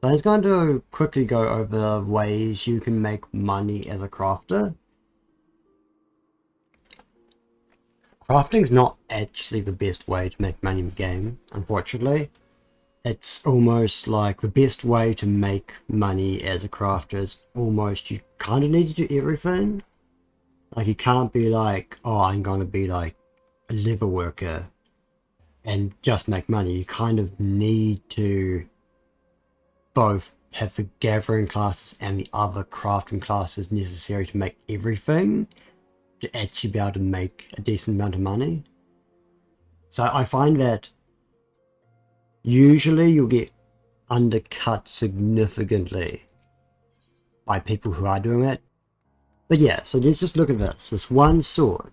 So I was going to quickly go over ways you can make money as a crafter. Crafting's not actually the best way to make money in the game, unfortunately. It's almost like the best way to make money as a crafter is almost you kind of need to do everything. Like you can't be like, oh, I'm going to be like a leather worker and just make money. You kind of need to both have the gathering classes and the other crafting classes necessary to make everything to actually be able to make a decent amount of money. So I find that usually you'll get undercut significantly by people who are doing it. But yeah, so let's just look at this. This one sword.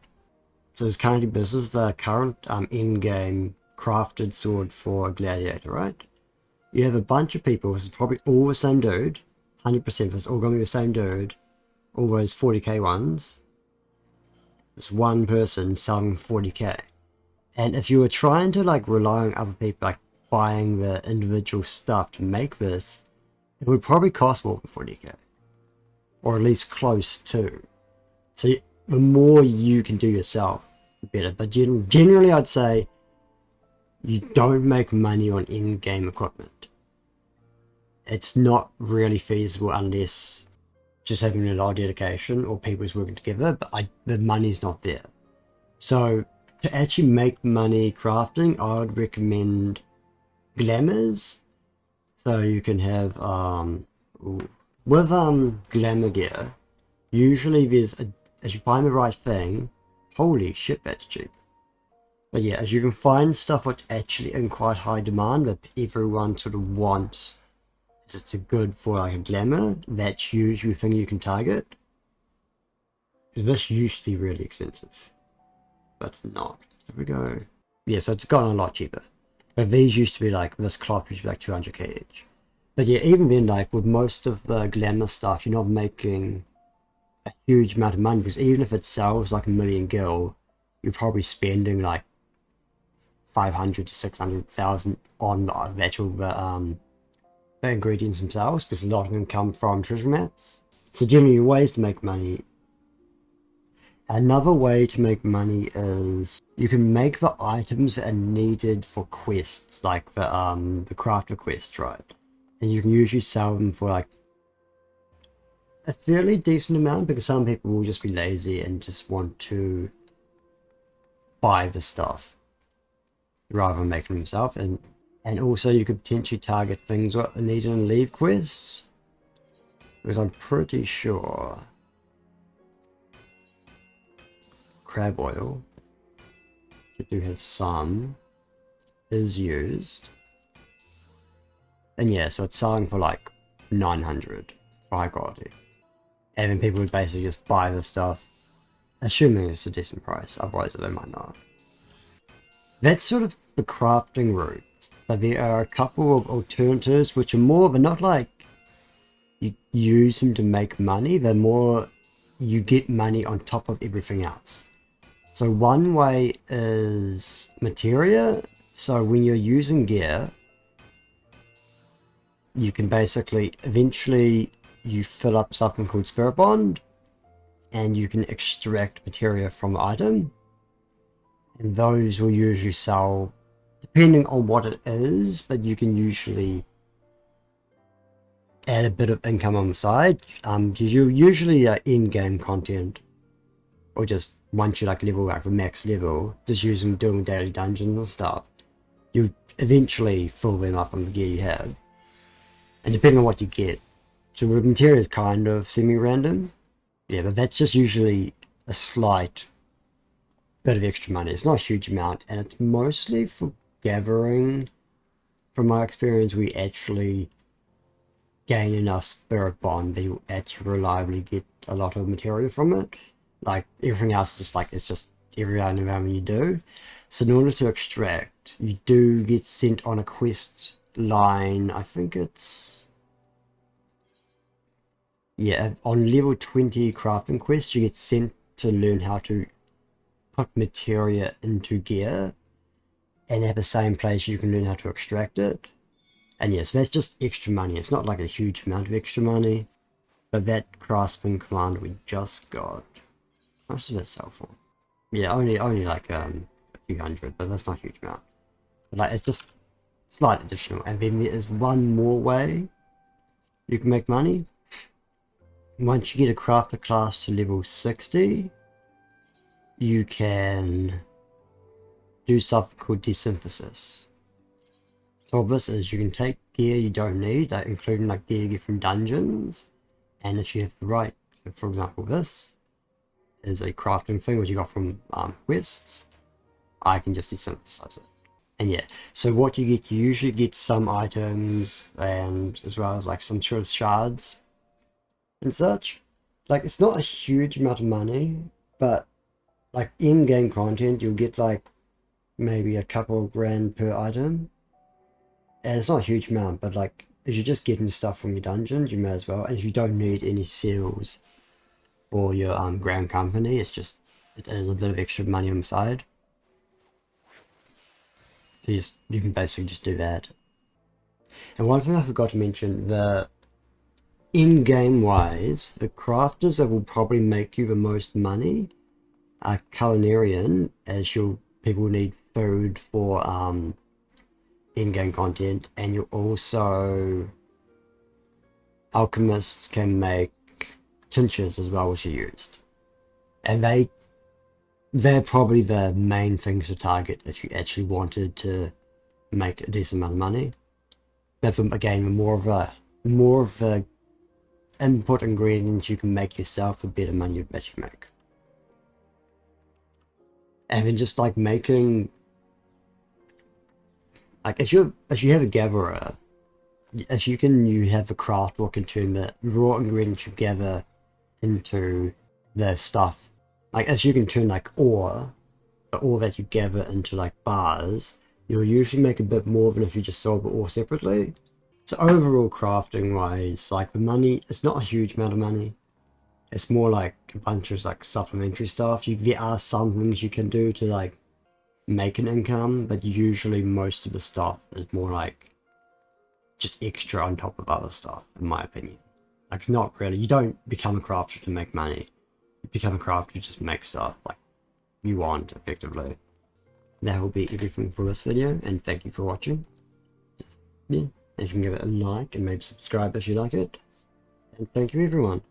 So this is the current in-game crafted sword for a gladiator, right? You have a bunch of people, this is probably all the same dude, 100% this is all going to be the same dude, all those 40k ones. This one person selling 40k. And if you were trying to like rely on other people, like buying the individual stuff to make this, it would probably cost more than 40k. Or at least close to. So the more you can do yourself, the better. But generally I'd say you don't make money on in-game equipment. It's not really feasible unless just having a lot of dedication or people who's working together, but the money's not there. So to actually make money crafting, I would recommend glamours. So you can have with glamour gear, usually as you find the right thing, holy shit, that's cheap. But yeah, as you can find stuff that's actually in quite high demand that everyone sort of wants, it's a good for like a glamour, that's usually the thing you can target. Because this used to be really expensive, but it's not. So we go, yeah, so it's gotten a lot cheaper. But these used to be like, this cloth used to be like 200k each. But yeah, even then, like with most of the glamour stuff, you're not making a huge amount of money, because even if it sells like 1,000,000 gil, you're probably spending like 500 to 600,000 on the actual the ingredients themselves, because a lot of them come from treasure maps. So generally ways to make money. Another way to make money is you can make the items that are needed for quests, like the crafter quests, right? And you can usually sell them for like a fairly decent amount, because some people will just be lazy and just want to buy the stuff rather than making them themselves. And also you could potentially target things what are needed in leave quests, because I'm pretty sure crab oil, you do have some, is used. And yeah, so it's selling for like 900 for high quality. And then people would basically just buy the stuff, assuming it's a decent price, otherwise they might not. That's sort of the crafting route, but there are a couple of alternatives which are more, but not like you use them to make money, they're more you get money on top of everything else. So one way is materia. So when you're using gear, you can basically, eventually you fill up something called Spirit Bond, and you can extract materia from the item. And those will usually sell, depending on what it is, but you can usually add a bit of income on the side. You usually in-game content, or just once you like level like the max level, just doing daily dungeons and stuff, you eventually fill them up on the gear you have. And depending on what you get, so the material is kind of semi-random. Yeah, but that's just usually a slight bit of extra money. It's not a huge amount, and it's mostly for gathering. From my experience, we actually gain enough Spirit Bond that you actually reliably get a lot of material from it. Like everything else is just like, it's just every item you do. So in order to extract, you do get sent on a quest line. I think it's, yeah, on level 20 crafting quest, you get sent to learn how to put materia into gear, and at the same place you can learn how to extract it. And yes, that's just extra money. It's not like a huge amount of extra money. But that craftsman command we just got, how much does that sell for? Yeah, only like a few hundred, but that's not a huge amount. But like, it's just slight additional. And then there is one more way you can make money. Once you get a crafter class to level 60, you can do something called desynthesis. So what this is, you can take gear you don't need, like including like gear you get from dungeons, and if you have the right, so for example this is a crafting thing which you got from quests, I can just desynthesize it. And yeah, so what you get, you usually get some items, and as well as like some sort of shards and such. Like, it's not a huge amount of money, but like in-game content you'll get like maybe a couple of grand per item, and it's not a huge amount, but like if you're just getting stuff from your dungeons, you may as well. And if you don't need any seals for your ground company, it is a bit of extra money on the side. So you can basically just do that. And one thing I forgot to mention, the in-game wise, the crafters that will probably make you the most money are culinarian, as people need food for in-game content, and you also alchemists can make tinctures as well, which are used, and they're probably the main things to target if you actually wanted to make a decent amount of money. But again, more of a input ingredients you can make yourself, the better money you bet you make. And then just like making, like if you have a gatherer, if you have a craft or can turn the raw ingredients you gather into the stuff, like if you can turn like the ore that you gather into like bars, you'll usually make a bit more than if you just sold the ore separately. So overall, crafting wise, like the money, it's not a huge amount of money. It's more like a bunch of like supplementary stuff. There are some things you can do to like make an income, but usually most of the stuff is more like just extra on top of other stuff, in my opinion. Like, it's not really, you don't become a crafter to make money. You become a crafter to just make stuff like you want, effectively. That will be everything for this video, and thank you for watching. Just, yeah, if you can give it a like and maybe subscribe if you like it. And thank you everyone.